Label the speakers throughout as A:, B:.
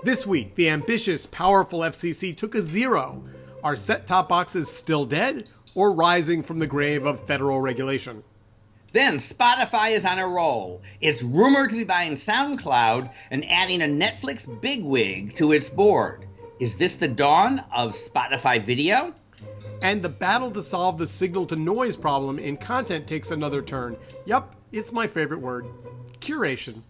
A: This week, the ambitious, powerful FCC took a zero. Are set-top boxes still dead or rising from the grave of federal regulation?
B: Then Spotify is on a roll. It's rumored to be buying SoundCloud and adding a Netflix bigwig to its board. Is this the dawn of Spotify Video?
A: And the battle to solve the signal-to-noise problem in content takes another turn. Yup, it's my favorite word. Curation.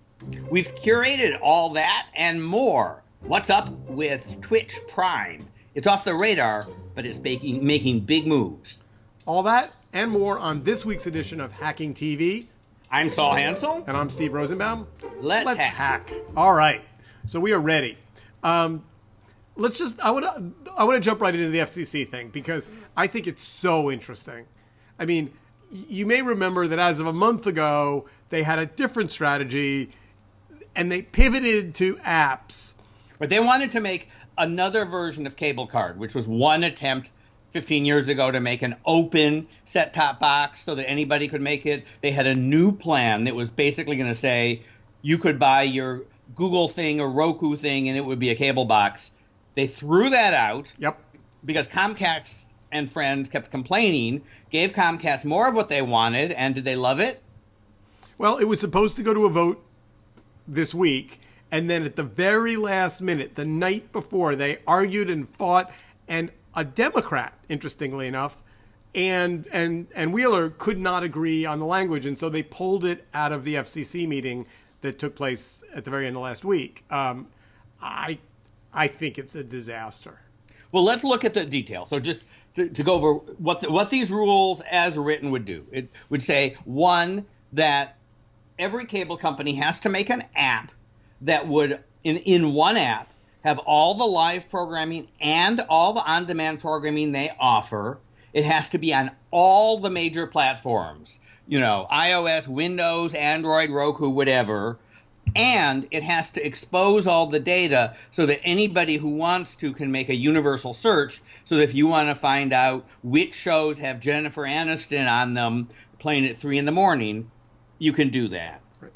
B: We've curated all that and more. What's up with Twitch Prime? It's off the radar, but it's making big moves.
A: All that and more on this week's edition of Hacking TV.
B: I'm Saul Hansel.
A: And I'm Steve Rosenbaum.
B: Let's
A: hack. All right. So we are ready. I want to jump right into the FCC thing because I think it's so interesting. I mean, you may remember that as of a month ago, they had a different strategy and they pivoted to apps.
B: But they wanted to make another version of cable card, which was one attempt 15 years ago to make an open set-top box so that anybody could make it. They had a new plan that was basically going to say you could buy your Google thing or Roku thing and it would be a cable box. They threw that out.
A: Yep.
B: Because Comcast and friends kept complaining, gave Comcast more of what they wanted, and did they love it?
A: Well, it was supposed to go to a vote this week, and then at the very last minute, the night before, they argued and fought, and a Democrat, interestingly enough, and Wheeler could not agree on the language, and so they pulled it out of the FCC meeting that took place at the very end of last week. I think it's a disaster.
B: Well, let's look at the details. So just to go over what these rules as written would do. It would say, one, that every cable company has to make an app that would, in one app, have all the live programming and all the on-demand programming they offer. It has to be on all the major platforms, iOS, Windows, Android, Roku, whatever. And it has to expose all the data so that anybody who wants to can make a universal search. So that if you want to find out which shows have Jennifer Aniston on them playing at 3 a.m, you can do that.
A: Right.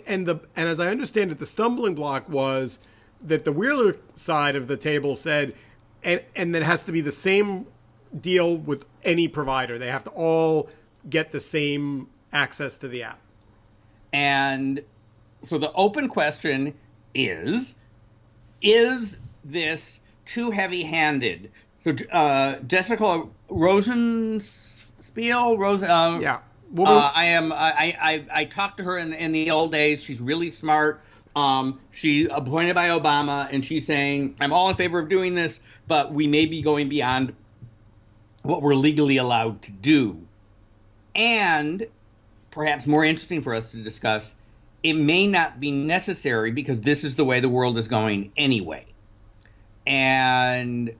A: And as I understand it, the stumbling block was that the Wheeler side of the table said, and that has to be the same deal with any provider. They have to all get the same access to the app.
B: And so the open question is this too heavy-handed? So Jessica Rosenspiel,
A: yeah.
B: I talked to her in the old days. She's really smart. She appointed by Obama, and she's saying, I'm all in favor of doing this, but we may be going beyond what we're legally allowed to do. And perhaps more interesting for us to discuss, it may not be necessary because this is the way the world is going anyway. And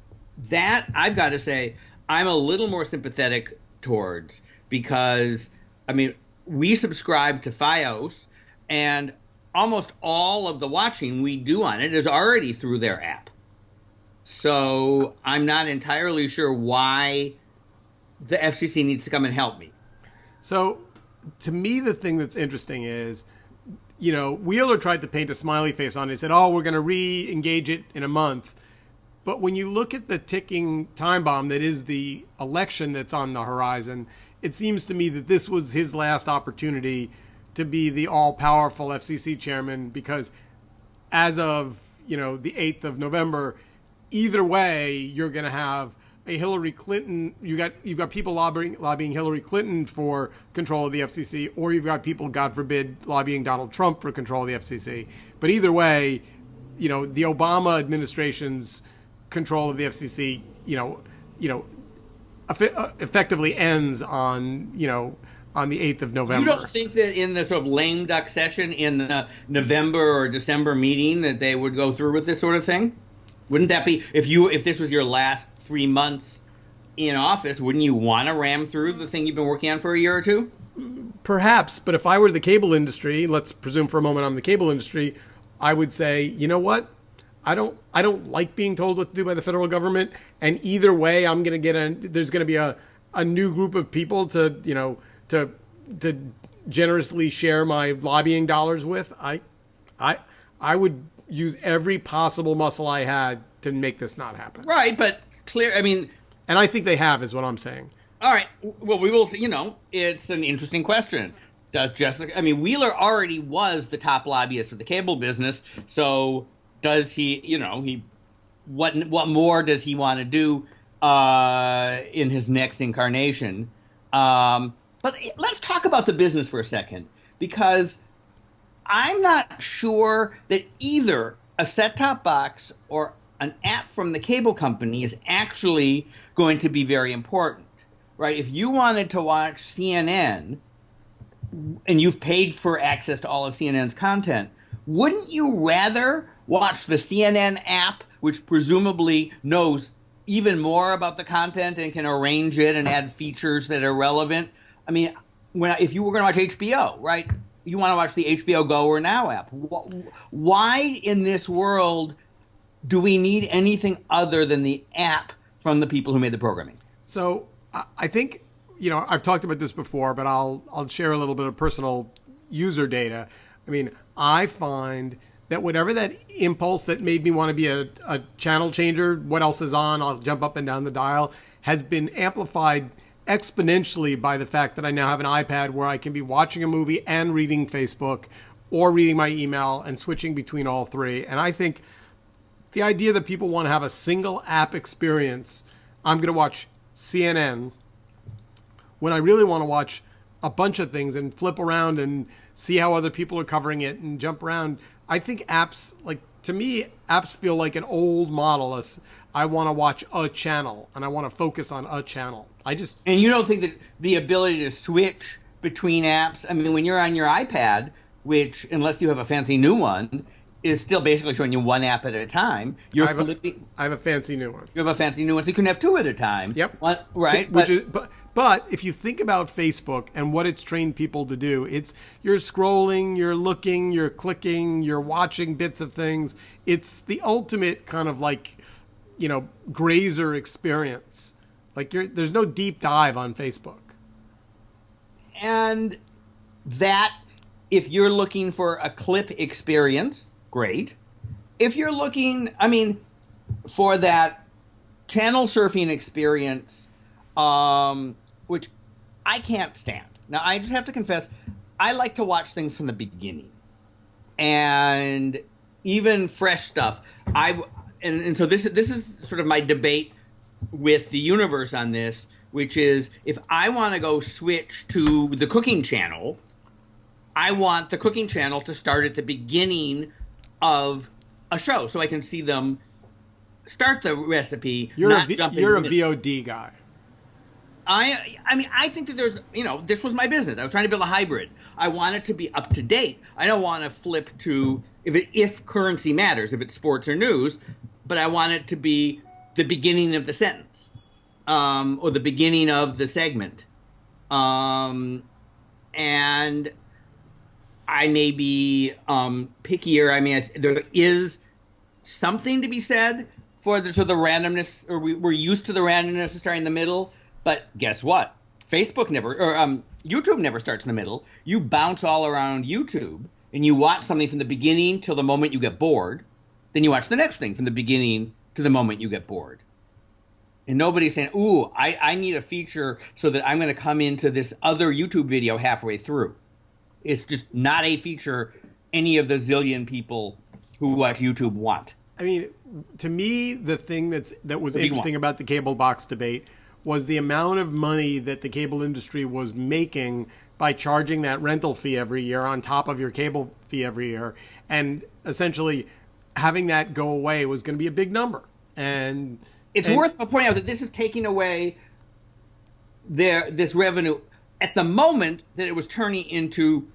B: that, I've got to say, I'm a little more sympathetic towards because, we subscribe to Fios, and almost all of the watching we do on it is already through their app. So I'm not entirely sure why the FCC needs to come and help me.
A: So to me, the thing that's interesting is, Wheeler tried to paint a smiley face on it. He said, we're going to re-engage it in a month. But when you look at the ticking time bomb that is the election that's on the horizon, it seems to me that this was his last opportunity to be the all-powerful FCC chairman, because as of, the 8th of November, either way, you're going to have a Hillary Clinton, you've got people lobbying Hillary Clinton for control of the FCC, or you've got people, God forbid, lobbying Donald Trump for control of the FCC. But either way, the Obama administration's control of the FCC, effectively ends on the 8th of November.
B: You don't think that in the sort of lame duck session in the November or December meeting that they would go through with this sort of thing? Wouldn't that be, if this was your last 3 months in office, wouldn't you want to ram through the thing you've been working on for a year or two?
A: Perhaps, but if I were the cable industry, let's presume for a moment I'm the cable industry, I would say, you know what? I don't like being told what to do by the federal government, and either way, I'm going to there's going to be a new group of people to generously share my lobbying dollars with. I would use every possible muscle I had to make this not happen.
B: Right, but clear. I mean,
A: and I think they have, is what I'm saying.
B: All right. Well, we will see. It's an interesting question. Does Jessica? I mean, Wheeler already was the top lobbyist for the cable business. So does he? What more does he want to do in his next incarnation? But let's talk about the business for a second, because I'm not sure that either a set-top box or an app from the cable company is actually going to be very important, right? If you wanted to watch CNN and you've paid for access to all of CNN's content, wouldn't you rather watch the CNN app, which presumably knows even more about the content and can arrange it and add features that are relevant? I mean, if you were going to watch HBO, right, you want to watch the HBO Go or Now app. Why in this world do we need anything other than the app from the people who made the programming?
A: So I think, I've talked about this before, but I'll share a little bit of personal user data. I mean, I find that whatever that impulse that made me want to be a channel changer, what else is on, I'll jump up and down the dial, has been amplified exponentially by the fact that I now have an iPad where I can be watching a movie and reading Facebook or reading my email and switching between all three. And I think the idea that people want to have a single app experience, I'm going to watch CNN when I really want to watch a bunch of things and flip around and see how other people are covering it and jump around. I think apps, to me, apps feel like an old model. I want to watch a channel and I want to focus on a channel.
B: And you don't think that the ability to switch between apps, I mean, when you're on your iPad, which, unless you have a fancy new one, is still basically showing you one app at a time,
A: I have a fancy new one.
B: You have a fancy new one, so you can have two at a time.
A: Yep.
B: Right?
A: But if you think about Facebook and what it's trained people to do, you're scrolling, you're looking, you're clicking, you're watching bits of things. It's the ultimate kind of grazer experience. There's no deep dive on Facebook.
B: And that, if you're looking for a clip experience, great. If you're looking, for that channel surfing experience, which I can't stand. Now, I just have to confess, I like to watch things from the beginning. And even fresh stuff. And so this is sort of my debate with the universe on this, which is, if I want to go switch to the cooking channel, I want the cooking channel to start at the beginning of a show so I can see them start the recipe.
A: You're a VOD guy.
B: I think that there's, this was my business. I was trying to build a hybrid. I want it to be up to date. I don't want to flip to, if currency matters, if it's sports or news, but I want it to be the beginning of the sentence, or the beginning of the segment. And I may be pickier. There is something to be said for the randomness, or we're used to the randomness of starting in the middle. But guess what? YouTube never starts in the middle. You bounce all around YouTube, and you watch something from the beginning till the moment you get bored. Then you watch the next thing from the beginning to the moment you get bored. And nobody's saying, ooh, I need a feature so that I'm going to come into this other YouTube video halfway through. It's just not a feature any of the zillion people who watch YouTube want.
A: To me, the thing that was interesting about the cable box debate was the amount of money that the cable industry was making by charging that rental fee every year on top of your cable fee every year. And essentially having that go away was going to be a big number. And
B: it's worth pointing out that this is taking away this revenue at the moment that it was turning into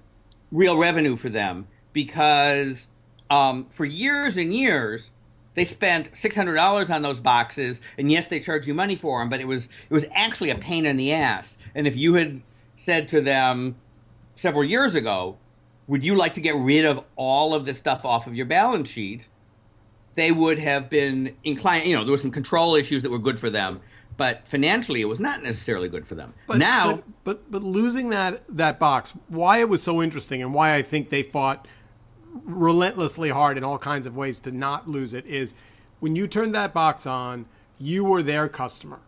B: real revenue for them, because for years and years, they spent $600 on those boxes, and yes, they charge you money for them, but it was actually a pain in the ass. And if you had said to them several years ago, would you like to get rid of all of this stuff off of your balance sheet, they would have been inclined. There were some control issues that were good for them, but financially it was not necessarily good for them.
A: But losing that box, why it was so interesting and why I think they fought relentlessly hard in all kinds of ways to not lose it, is when you turned that box on, you were their customer.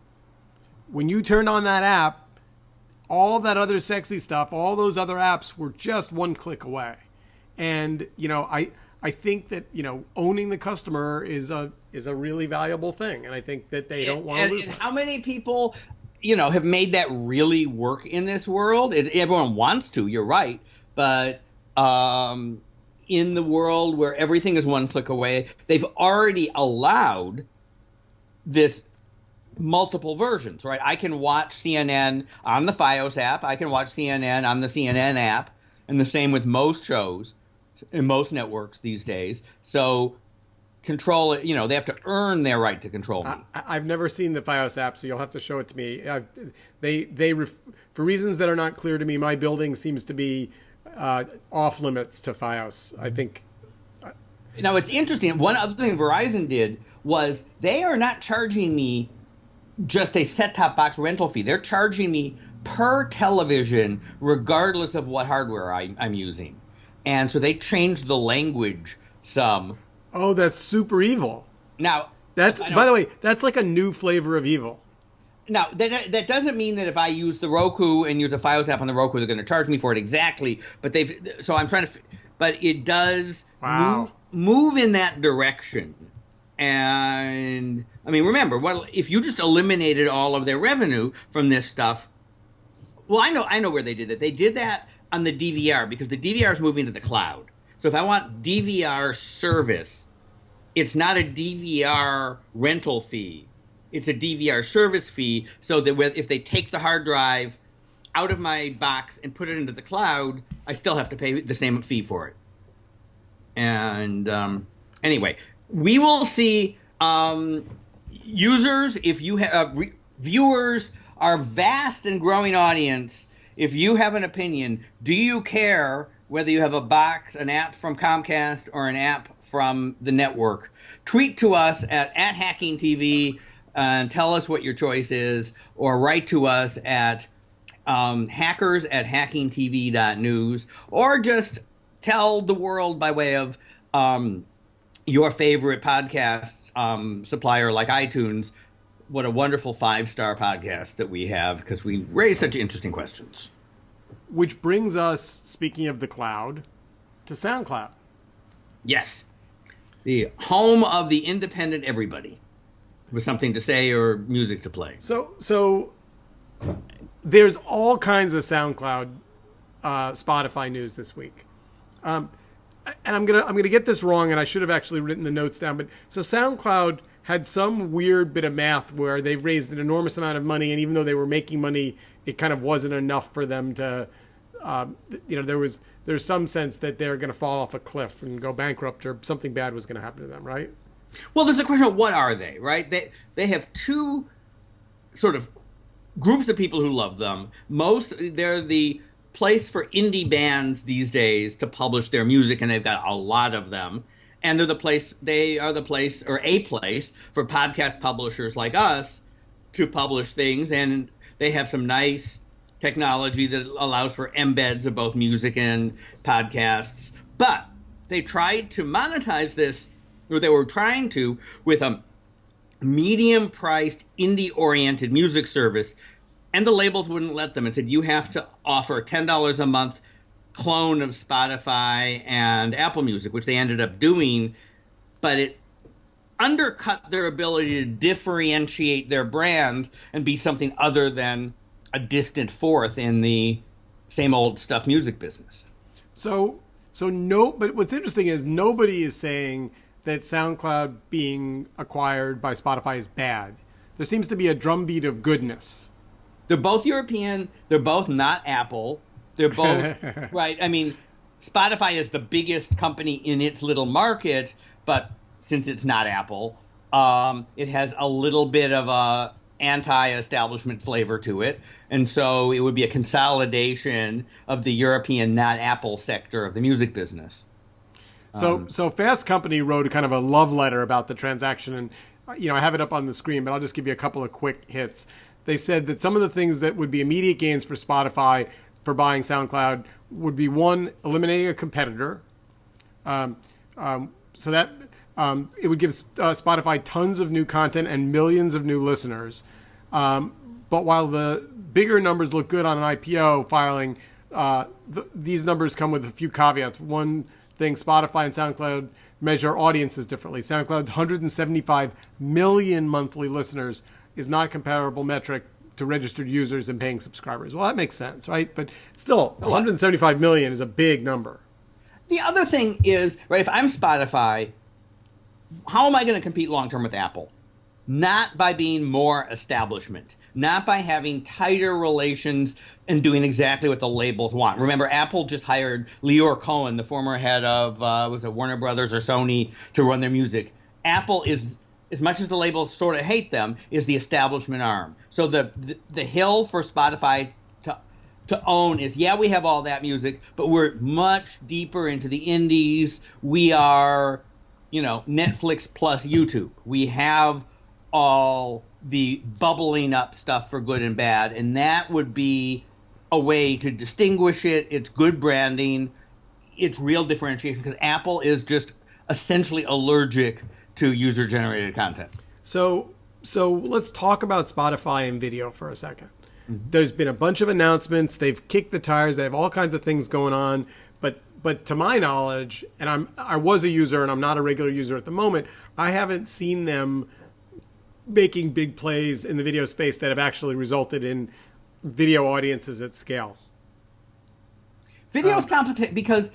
A: When you turned on that app, all that other sexy stuff, all those other apps were just one click away. And, I think that, owning the customer is a really valuable thing. And I think that they don't want to lose it.
B: How many people, have made that really work in this world? Everyone wants to, you're right. But in the world where everything is one click away, they've already allowed this multiple versions, right? I can watch CNN on the Fios app. I can watch CNN on the CNN app. And the same with most shows in most networks these days. So control it, they have to earn their right to control me.
A: I've never seen the Fios app, so you'll have to show it to me. For reasons that are not clear to me, my building seems to be off limits to Fios, I think.
B: Now, it's interesting. One other thing Verizon did was they are not charging me just a set-top box rental fee. They're charging me per television, regardless of what hardware I'm using. And so they changed the language some.
A: Oh, that's super evil.
B: Now,
A: by the way, that's like a new flavor of evil.
B: Now, that doesn't mean that if I use the Roku and use a Fios app on the Roku, they're going to charge me for it exactly. But but it does move in that direction. And I mean, remember, if you just eliminated all of their revenue from this stuff? Well, I know where they did that. They did that on the DVR because the DVR is moving to the cloud. So if I want DVR service, it's not a DVR rental fee. It's a DVR service fee, so that if they take the hard drive out of my box and put it into the cloud, I still have to pay the same fee for it. And anyway, we will see users, if you have viewers, our vast and growing audience. If you have an opinion, do you care whether you have a box, an app from Comcast, or an app from the network? Tweet to us at HackingTV and tell us what your choice is, or write to us at hackers@hackingtv.news, or just tell the world by way of your favorite podcast supplier like iTunes what a wonderful 5-star podcast that we have, because we raise such interesting questions.
A: Which brings us, speaking of the cloud, to SoundCloud.
B: Yes. The home of the independent everybody with something to say or music to play.
A: So there's all kinds of SoundCloud, Spotify news this week. And I'm gonna get this wrong, and I should have actually written the notes down. But so SoundCloud had some weird bit of math where they've raised an enormous amount of money, and even though they were making money, it kind of wasn't enough for them to, there's some sense that they're going to fall off a cliff and go bankrupt, or something bad was going to happen to them, right?
B: Well, there's a question of what are they, right? They have two sort of groups of people who love them. They're the place for indie bands these days to publish their music, and they've got a lot of them. And they are the place for podcast publishers like us to publish things. And they have some nice technology that allows for embeds of both music and podcasts. But they tried to monetize this, or they were trying to, with a medium-priced, indie-oriented music service. And the labels wouldn't let them and said, you have to offer $10 a month clone of Spotify and Apple Music, which they ended up doing, but it undercut their ability to differentiate their brand and be something other than a distant fourth in the same old stuff music business. But
A: what's interesting is nobody is saying that SoundCloud being acquired by Spotify is bad. There seems to be a drumbeat of goodness.
B: They're both European. They're both not Apple. They're both, right. I mean, Spotify is the biggest company in its little market, but since it's not Apple, it has a little bit of a anti-establishment flavor to it. And so it would be a consolidation of the European, not Apple sector of the music business.
A: So Fast Company wrote a kind of a love letter about the transaction. And, I have it up on the screen, but I'll just give you a couple of quick hits. They said that some of the things that would be immediate gains for Spotify for buying SoundCloud would be, one, eliminating a competitor. So that it would give Spotify tons of new content and millions of new listeners. But while the bigger numbers look good on an IPO filing, these numbers come with a few caveats. One thing, Spotify and SoundCloud measure audiences differently. SoundCloud's 175 million monthly listeners is not a comparable metric to registered users and paying subscribers. Well, that makes sense, right? But still, 175 million is a big number.
B: The other thing is, right, if I'm Spotify, how am I going to compete long-term with Apple? Not by being more establishment, not by having tighter relations and doing exactly what the labels want. Remember, Apple just hired Lior Cohen, the former head of, was it Warner Brothers or Sony, to run their music. Apple is, as much as the labels sort of hate them, is the establishment arm. So the hill for Spotify to own is, yeah, we have all that music, but we're much deeper into the indies. We are, Netflix plus YouTube. We have all the bubbling up stuff for good and bad, and that would be a way to distinguish it. It's good branding. It's real differentiation, because Apple is just essentially allergic to user-generated content.
A: So let's talk about Spotify and video for a second. There's been a bunch of announcements. They've kicked the tires. They have all kinds of things going on. But to my knowledge, and I was a user and I'm not a regular user at the moment, I haven't seen them making big plays in the video space that have actually resulted in video audiences at scale.
B: Video is complicated because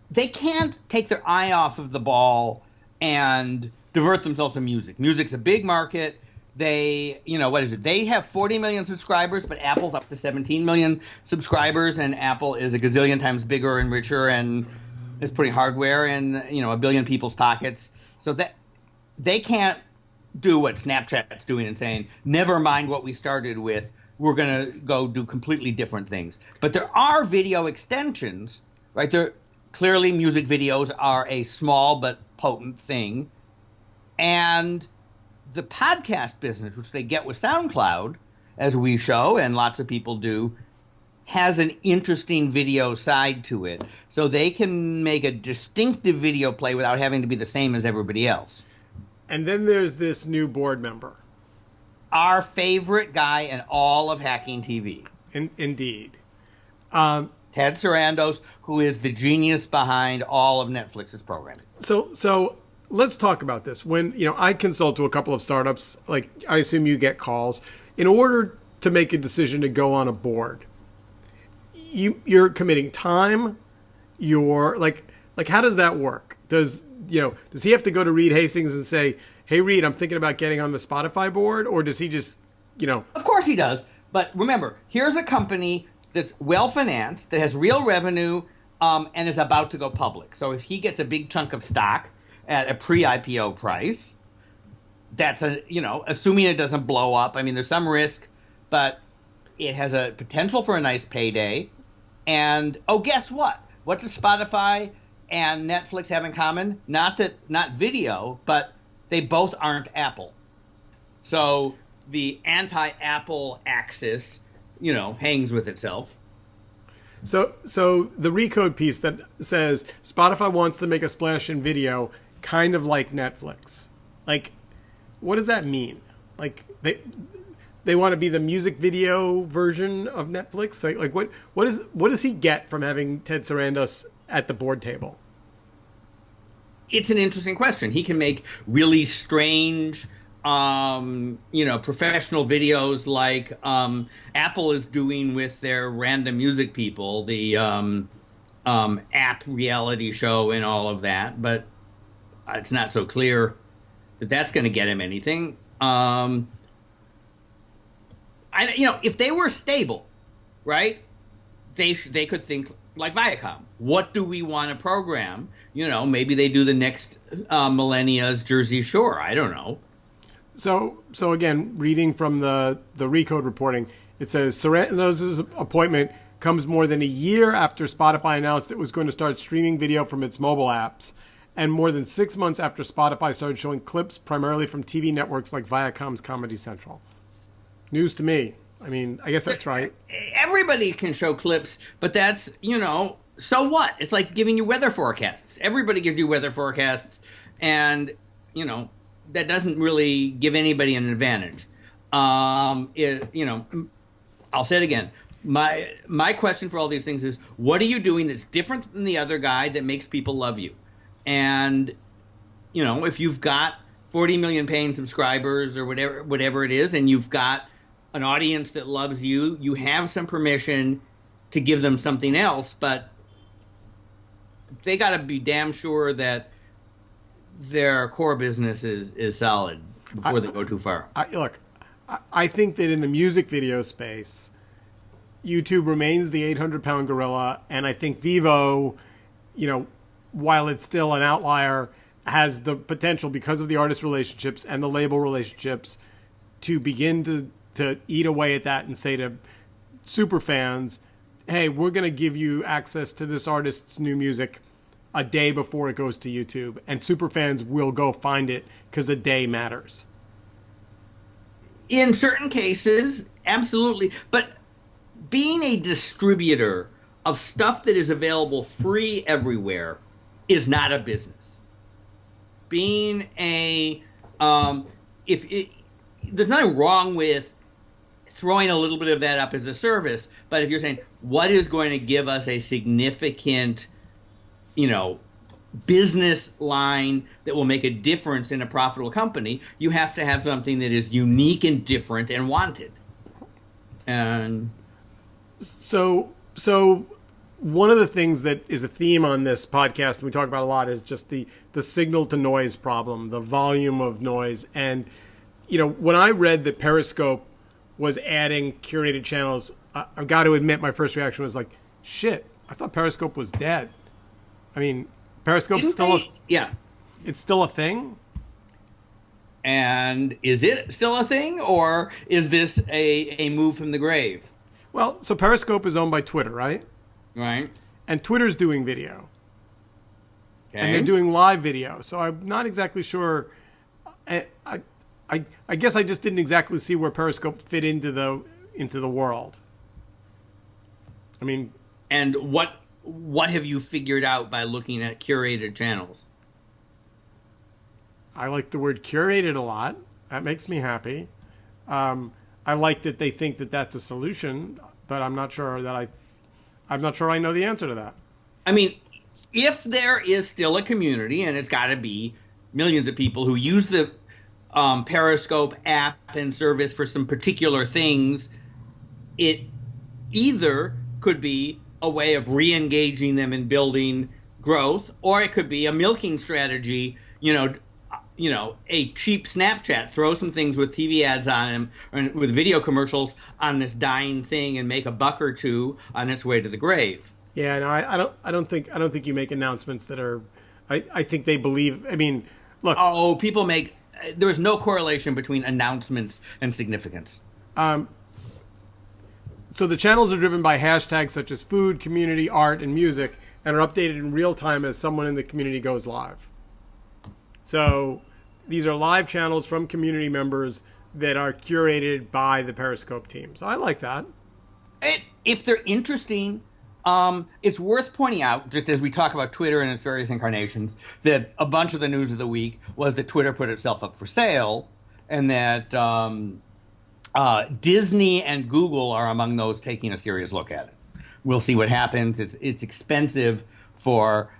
B: they can't take their eye off of the ball and divert themselves to music. Music's a big market. They, what is it? They have 40 million subscribers, but Apple's up to 17 million subscribers, and Apple is a gazillion times bigger and richer and is putting hardware in, a billion people's pockets. So that they can't do what Snapchat's doing and saying, never mind what we started with, we're going to go do completely different things. But there are video extensions, right? Clearly, music videos are a small but potent thing. And the podcast business, which they get with SoundCloud, as we show, and lots of people do, has an interesting video side to it. So they can make a distinctive video play without having to be the same as everybody else.
A: And then there's this new board member.
B: Our favorite guy in all of hacking TV.
A: Indeed.
B: Ted Sarandos, who is the genius behind all of Netflix's programming.
A: So let's talk about this. When, I consult to a couple of startups, like I assume you get calls. In order to make a decision to go on a board, you're committing time. You're like how does that work? Does he have to go to Reed Hastings and say, hey, Reed, I'm thinking about getting on the Spotify board? Or does he just,
B: Of course he does. But remember, here's a company that's well-financed, that has real revenue, and is about to go public. So if he gets a big chunk of stock at a pre-IPO price, that's assuming it doesn't blow up. I mean, there's some risk, but it has a potential for a nice payday. And, guess what? What does Spotify and Netflix have in common? Not video, but they both aren't Apple. So the anti-Apple axis, hangs with itself.
A: So the Recode piece that says Spotify wants to make a splash in video, kind of like Netflix. Like, what does that mean? Like they want to be the music video version of Netflix? Like what does he get from having Ted Sarandos at the board table?
B: It's an interesting question. He can make really strange, professional videos like Apple is doing with their random music people, the app reality show and all of that. But it's not so clear that that's going to get him anything. If they were stable, right, they could think like Viacom. What do we want to program? Maybe they do the next millennia's Jersey Shore. I don't know.
A: So again, reading from the Recode reporting, it says Sarandos' appointment comes more than a year after Spotify announced it was going to start streaming video from its mobile apps, and more than 6 months after Spotify started showing clips primarily from TV networks like Viacom's Comedy Central. News to me. I mean, I guess that's right.
B: Everybody can show clips, but that's, so what? It's like giving you weather forecasts. Everybody gives you weather forecasts, and you know that doesn't really give anybody an advantage. I'll say it again. My question for all these things is, what are you doing that's different than the other guy that makes people love you? And if you've got 40 million paying subscribers or whatever it is, and you've got an audience that loves you, you have some permission to give them something else, but they got to be damn sure that their core business is solid before they go too far.
A: I think that in the music video space, YouTube remains the 800-pound gorilla, and I think Vivo, while it's still an outlier, has the potential, because of the artist relationships and the label relationships, to begin to eat away at that and say to super fans, hey, we're going to give you access to this artist's new music a day before it goes to YouTube, and super fans will go find it because a day matters.
B: In certain cases, absolutely. But being a distributor of stuff that is available free everywhere is not a business. Being there's nothing wrong with throwing a little bit of that up as a service, but if you're saying what is going to give us a significant, business line that will make a difference in a profitable company, you have to have something that is unique and different and wanted. And
A: so one of the things that is a theme on this podcast, and we talk about a lot, is just the signal to noise problem, the volume of noise. And when I read that Periscope was adding curated channels, I've got to admit my first reaction was like, shit, I thought Periscope was dead. I mean, Periscope's it's still a thing?
B: And is it still a thing, or is this a move from the grave?
A: Well, so Periscope is owned by Twitter, right?
B: Right.
A: And Twitter's doing video.
B: Okay.
A: And they're doing live video. So I'm not exactly sure. I guess I just didn't exactly see where Periscope fit into the world. I mean,
B: and what have you figured out by looking at curated channels?
A: I like the word curated a lot. That makes me happy. I like that they think that that's a solution, but I'm not sure I know the answer to that.
B: I mean, if there is still a community, and it's got to be millions of people who use the Periscope app and service for some particular things, it either could be a way of re-engaging them and building growth, or it could be a milking strategy, a cheap Snapchat, throw some things with TV ads on them or with video commercials on this dying thing and make a buck or two on its way to the grave.
A: Yeah, no, I don't think you make announcements that are, I think they believe, I mean, look.
B: Oh, there's no correlation between announcements and significance.
A: So the channels are driven by hashtags such as food, community, art, and music, and are updated in real time as someone in the community goes live. So these are live channels from community members that are curated by the Periscope team. So I like that.
B: If they're interesting, it's worth pointing out, just as we talk about Twitter and its various incarnations, that a bunch of the news of the week was that Twitter put itself up for sale, and that Disney and Google are among those taking a serious look at it. We'll see what happens. It's expensive for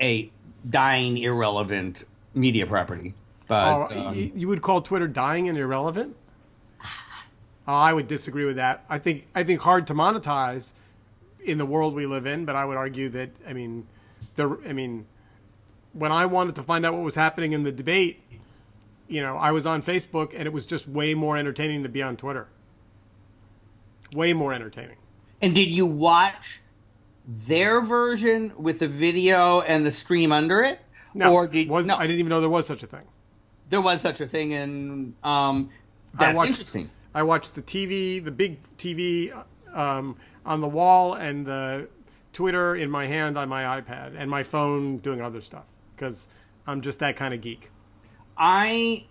B: a dying, irrelevant media property. But
A: you would call Twitter dying and irrelevant? I would disagree with that. I think hard to monetize in the world we live in, but I would argue that when I wanted to find out what was happening in the debate, I was on Facebook, and it was just way more entertaining to be on Twitter. Way more entertaining.
B: And did you watch their version with the video and the stream under it?
A: No,
B: I
A: didn't even know there was such a thing.
B: There was such a thing, and that's interesting.
A: I watched the TV, the big TV on the wall, and the Twitter in my hand on my iPad, and my phone doing other stuff, because I'm just that kind of geek.
B: I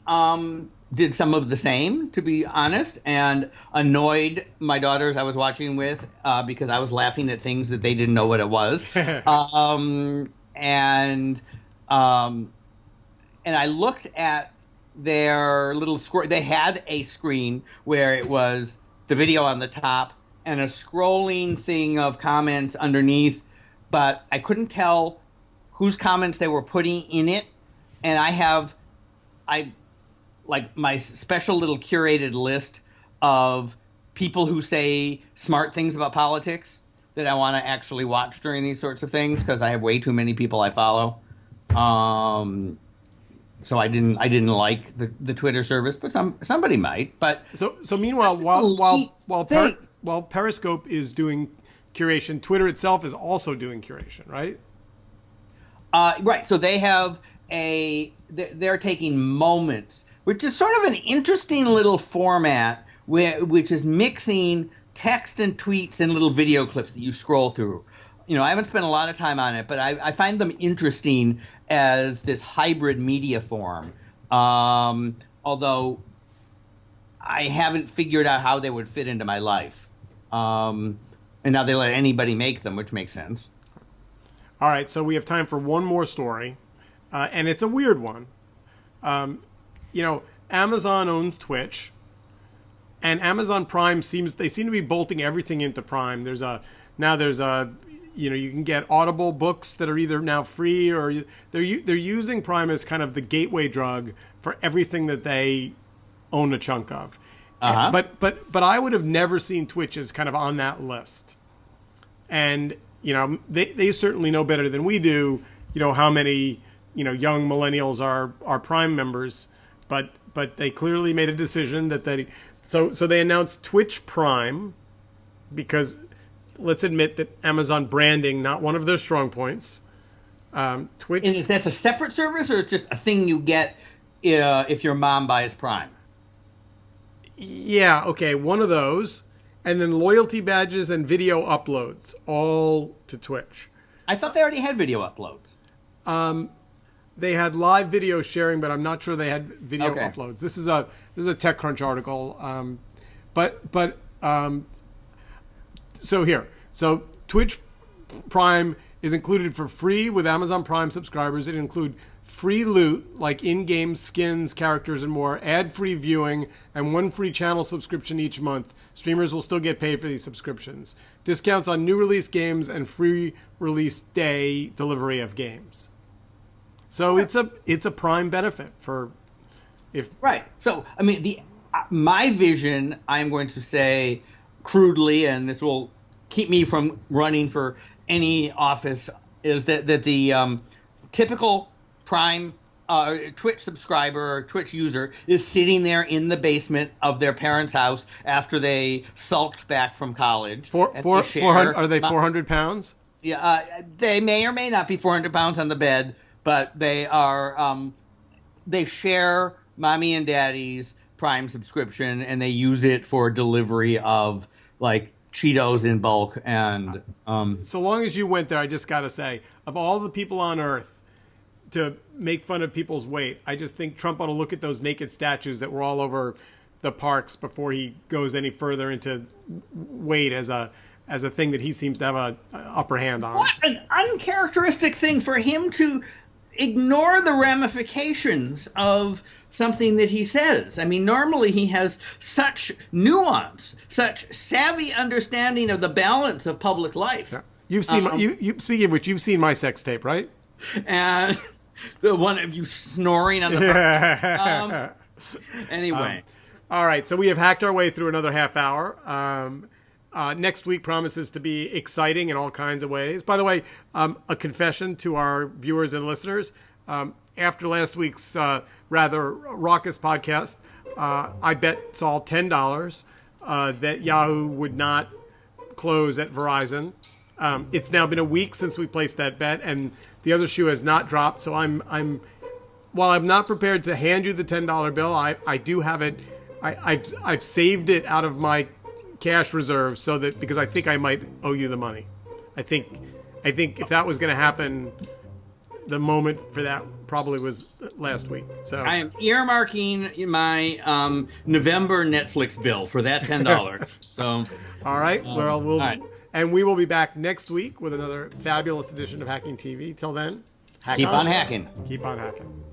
B: did some of the same, to be honest, and annoyed my daughters I was watching with because I was laughing at things that they didn't know what it was. And I looked at their little screen. They had a screen where it was the video on the top and a scrolling thing of comments underneath, but I couldn't tell whose comments they were putting in it. And I like my special little curated list of people who say smart things about politics that I want to actually watch during these sorts of things, because I have way too many people I follow. So I didn't like the Twitter service, but somebody might. But
A: so meanwhile, while Periscope is doing curation, Twitter itself is also doing curation, right?
B: Right. So they have they're taking moments, which is sort of an interesting little format, which is mixing text and tweets and little video clips that you scroll through. I haven't spent a lot of time on it, but I find them interesting as this hybrid media form. Although I haven't figured out how they would fit into my life. And now they let anybody make them, which makes sense.
A: All right, so we have time for one more story, and it's a weird one. Amazon owns Twitch, and Amazon Prime seem to be bolting everything into Prime. There's you can get Audible books that are either now free, or they're using Prime as kind of the gateway drug for everything that they own a chunk of.
B: Uh-huh.
A: But I would have never seen Twitch as kind of on that list. And they certainly know better than we do, how many young millennials are Prime members, but they clearly made a decision that so they announced Twitch Prime, because let's admit that Amazon branding, not one of their strong points. Twitch.
B: And is that a separate service, or it's just a thing you get if your mom buys Prime?
A: Yeah, okay, one of those. And then loyalty badges and video uploads, all to Twitch.
B: I thought they already had video uploads.
A: They had live video sharing, but I'm not sure they had video
B: Okay.
A: uploads. This is a TechCrunch article. So Twitch Prime is included for free with Amazon Prime subscribers. It includes free loot like in-game skins, characters, and more, ad-free viewing, and one free channel subscription each month. Streamers will still get paid for these subscriptions. Discounts on new release games and free release day delivery of games. So it's a Prime benefit for if
B: right. So I mean my vision, I'm going to say crudely, and this will keep me from running for any office, is that the typical Prime Twitch subscriber or Twitch user is sitting there in the basement of their parents' house after they sulked back from college.
A: 400, are they 400 pounds?
B: Yeah, they may or may not be 400 pounds on the bed, but they are. They share mommy and daddy's Prime subscription, and they use it for delivery of like Cheetos in bulk. And
A: so long as you went there, I just got to say, of all the people on Earth to make fun of people's weight, I just think Trump ought to look at those naked statues that were all over the parks before he goes any further into weight as a thing that he seems to have a upper hand on.
B: What an uncharacteristic thing for him to ignore the ramifications of something that he says. I mean, normally he has such nuance, such savvy understanding of the balance of public life.
A: Yeah. You've seen you speaking of which, you've seen my sex tape, right?
B: And the one of you snoring on the anyway.
A: All right, so we have hacked our way through another half hour. Next week promises to be exciting in all kinds of ways. By the way, a confession to our viewers and listeners. After last week's rather raucous podcast, I bet Saul $10 that Yahoo would not close at Verizon. It's now been a week since we placed that bet, and the other shoe has not dropped. So while I'm not prepared to hand you the $10 bill, I do have it. I've saved it out of my cash reserve because I think I might owe you the money. I think if that was going to happen, the moment for that probably was last week. So
B: I am earmarking my November Netflix bill for that $10. So,
A: all right. Well, we'll
B: all right.
A: and we will be back next week with another fabulous edition of Hacking TV. Till then,
B: Keep on hacking.
A: Keep on hacking.